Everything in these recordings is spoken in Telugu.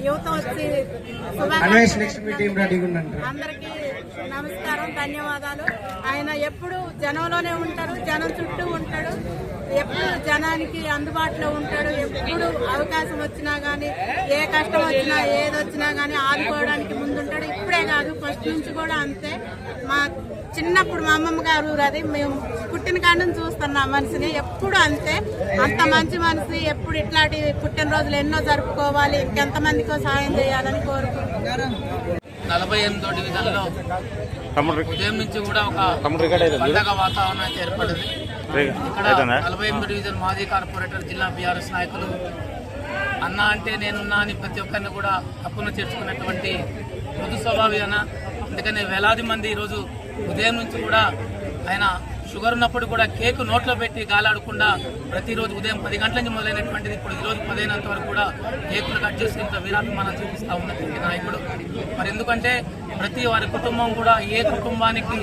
యువత వచ్చి అందరికీ నమస్కారం, ధన్యవాదాలు. ఆయన ఎప్పుడు జనంలోనే ఉంటారు, జనం చుట్టూ ఉంటాడు, ఎప్పుడు జనానికి అందుబాటులో ఉంటాడు. ఎప్పుడు అవకాశం వచ్చినా గానీ, ఏ కష్టం వచ్చినా ఏదొచ్చినా గానీ ఆదుకోవడానికి ముందుంటాడు. ఇప్పుడే కాదు, ఫస్ట్ నుంచి కూడా అంతే. మా చిన్నప్పుడు మా అమ్మమ్మ గారు అది మేము పుట్టిన కాడ నుంచి చూస్తున్నాం మనిషిని, ఎప్పుడు అంతే. అంత మంచి మనిషి. ఎప్పుడు ఇట్లాంటి పుట్టినరోజులు ఎన్నో జరుపుకోవాలి, ఇంకెంతమందికో సాయం చేయాలని కోరుకుంటున్నాను. 48వ డివిజన్లో ఉదయం నుంచి కూడా ఒక పండగ వాతావరణం అయితే ఏర్పడింది. ఇక్కడ 48వ డివిజన్ మాజీ కార్పొరేటర్, జిల్లా బీఆర్ఎస్ నాయకులు అన్న అంటే నేనున్నా అని ప్రతి ఒక్కరిని కూడా హక్కున చేర్చుకున్నటువంటి మృదు స్వభావి అన్న. అందుకని వేలాది మంది ఈరోజు ఉదయం నుంచి కూడా ఆయన షుగర్ ఉన్నప్పుడు కూడా కేకు నోట్లో పెట్టి గాలాడకుండా ప్రతిరోజు ఉదయం 10 గంటల నుంచి మొదలైనటువంటిది ఇప్పుడు ఈరోజు 10 అయినంత వరకు కూడా కేకులు కట్ చేసి ఇంత వీరాభిమానం చూపిస్తూ ఉన్నటువంటి నాయకుడు. మరి ఎందుకంటే ప్రతి వారి కుటుంబం కూడా ఏ కుటుంబానికి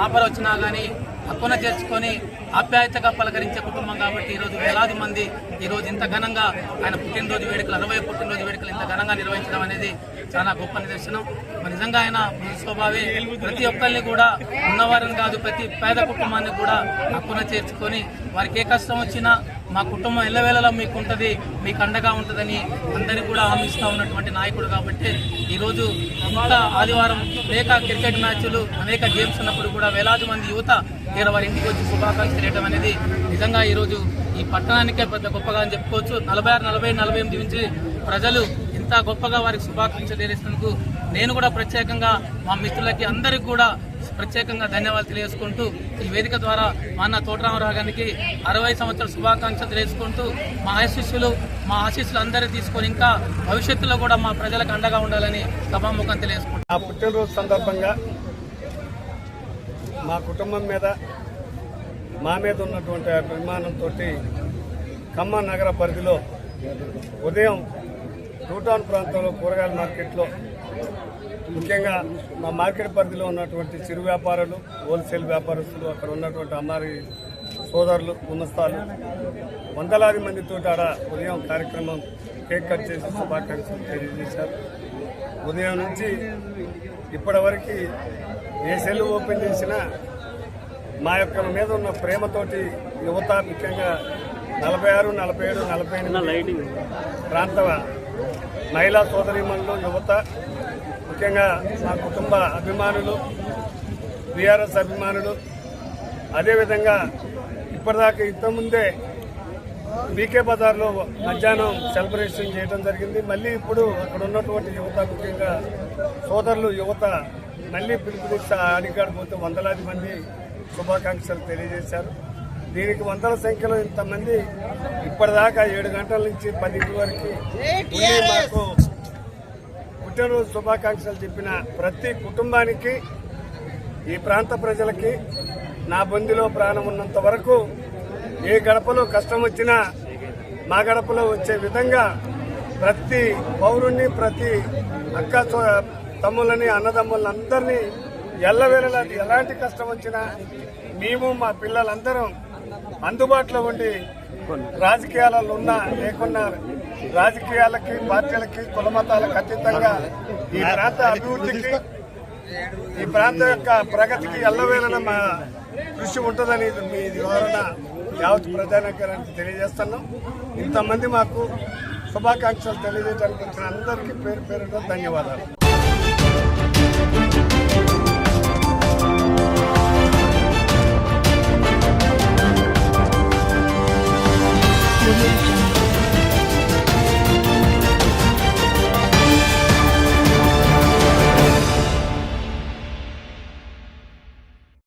ఆపద వచ్చినా కానీ హక్కున చేర్చుకొని ఆప్యాయతగా పలకరించే కుటుంబం కాబట్టి ఈరోజు వేలాది మంది ఈరోజు ఇంత ఘనంగా ఆయన పుట్టినరోజు వేడుకలు 60వ పుట్టినరోజు వేడుకలు ఇంత ఘనంగా నిర్వహించడం అనేది చాలా గొప్ప నిదర్శనం. మరి నిజంగా ఆయన స్వభావే ప్రతి ఒక్కరిని కూడా ఉన్నవారిని కాదు, ప్రతి పేద కుటుంబాన్ని కూడా హక్కున చేర్చుకొని వారికి ఏ కష్టం వచ్చినా మా కుటుంబం ఎల్లవేళలా మీకు ఉంటుంది, మీకు అండగా ఉంటుందని అందరికీ కూడా హామీస్తూ ఉన్నటువంటి నాయకుడు. కాబట్టి ఈరోజు ఇంత ఆదివారం అనేక క్రికెట్ మ్యాచ్లు, అనేక గేమ్స్ ఉన్నప్పుడు కూడా వేలాది మంది యువత ఇక్కడ వారి ఇంటికి వచ్చి శుభాకాంక్షలు చేయడం అనేది నిజంగా ఈరోజు ఈ పట్టణానికే పెద్ద గొప్పగా అని చెప్పుకోవచ్చు. 46, 40, 48 నుంచి ప్రజలు ఇంత గొప్పగా వారికి శుభాకాంక్షలు తెలియజేసినందుకు నేను కూడా ప్రత్యేకంగా మా మిత్రులకి అందరికీ కూడా ప్రత్యేకంగా ధన్యవాదాలు తెలియజేసుకుంటూ ఈ వేదిక ద్వారా మా అన్న తోటరామరావు గారికి 60 సంవత్సరాల శుభాకాంక్షలు తెలియజేసుకుంటూ మా ఆశీస్సులు అందరూ తీసుకొని ఇంకా భవిష్యత్తులో కూడా మా ప్రజలకు అండగా ఉండాలని సభాముఖం తెలియజేసుకుంటాం. ఆ పుట్టినరోజు సందర్భంగా మా కుటుంబం మీద, మా మీద ఉన్నటువంటి అభిమానంతో ఖమ్మం నగర పరిధిలో ఉదయం టూటౌన్ ప్రాంతంలో కూరగాయల మార్కెట్లో, ముఖ్యంగా మా మార్కెట్ పరిధిలో ఉన్నటువంటి చిరు వ్యాపారులు, హోల్సేల్ వ్యాపారస్తులు, అక్కడ ఉన్నటువంటి అమ్మారి సోదరులు, గుమస్తాలు వందలాది మందితో ఆడ ఉదయం కార్యక్రమం కేక్ కట్ చేసి శుభాకాంక్షలు తెలియజేశారు. ఉదయం నుంచి ఇప్పటి వరకు ఏ సెల్ ఓపెన్ చేసినా మా యొక్క మీద ఉన్న ప్రేమతోటి యువత, ముఖ్యంగా 46, 47, 48 ప్రాంత మహిళా సోదరీమణులు, యువత, ముఖ్యంగా మా కుటుంబ అభిమానులు, బీఆర్ఎస్ అభిమానులు, అదేవిధంగా ఇప్పటిదాకా ఇంతకుముందే బీకే బజార్లో మధ్యాహ్నం సెలబ్రేషన్ చేయడం జరిగింది. మళ్ళీ ఇప్పుడు అక్కడ ఉన్నటువంటి యువత, ముఖ్యంగా సోదరులు, యువత మళ్ళీ పిలుపునిచ్చి అడిగాడిపోతే వందలాది మంది శుభాకాంక్షలు తెలియజేశారు. దీనికి వందల సంఖ్యలో ఇంతమంది ఇప్పటిదాకా 7 గంటల నుంచి 10 వరకు మాకు పుట్టినరోజు శుభాకాంక్షలు చెప్పిన ప్రతి కుటుంబానికి, ఈ ప్రాంత ప్రజలకి నా బొందిలో ప్రాణం ఉన్నంత వరకు ఏ గడపలో కష్టం వచ్చినా మా గడపలో వచ్చే విధంగా ప్రతి పౌరుణ్ణి, ప్రతి అక్క తమ్ములని, అన్నదమ్ములని అందరినీ ఎల్లవేళలా ఎలాంటి కష్టం వచ్చినా మేము మా పిల్లలందరం అందుబాటులో ఉండి, రాజకీయాలలో ఉన్నా లేకున్నా రాజకీయాలకి, పార్టీలకి, కులమతాలకు అతీతంగా ఈ ప్రాంత అభివృద్ధికి, ఈ ప్రాంతం యొక్క ప్రగతికి ఎల్లవేళలా మా కృషి ఉంటుందని మీ ద్వారా యావత్ ప్రజానగరానికి తెలియజేస్తున్నాం. ఇంతమంది మాకు శుభాకాంక్షలు తెలియజేయడానికి వచ్చిన అందరికీ పేరు పేరుతో ధన్యవాదాలు.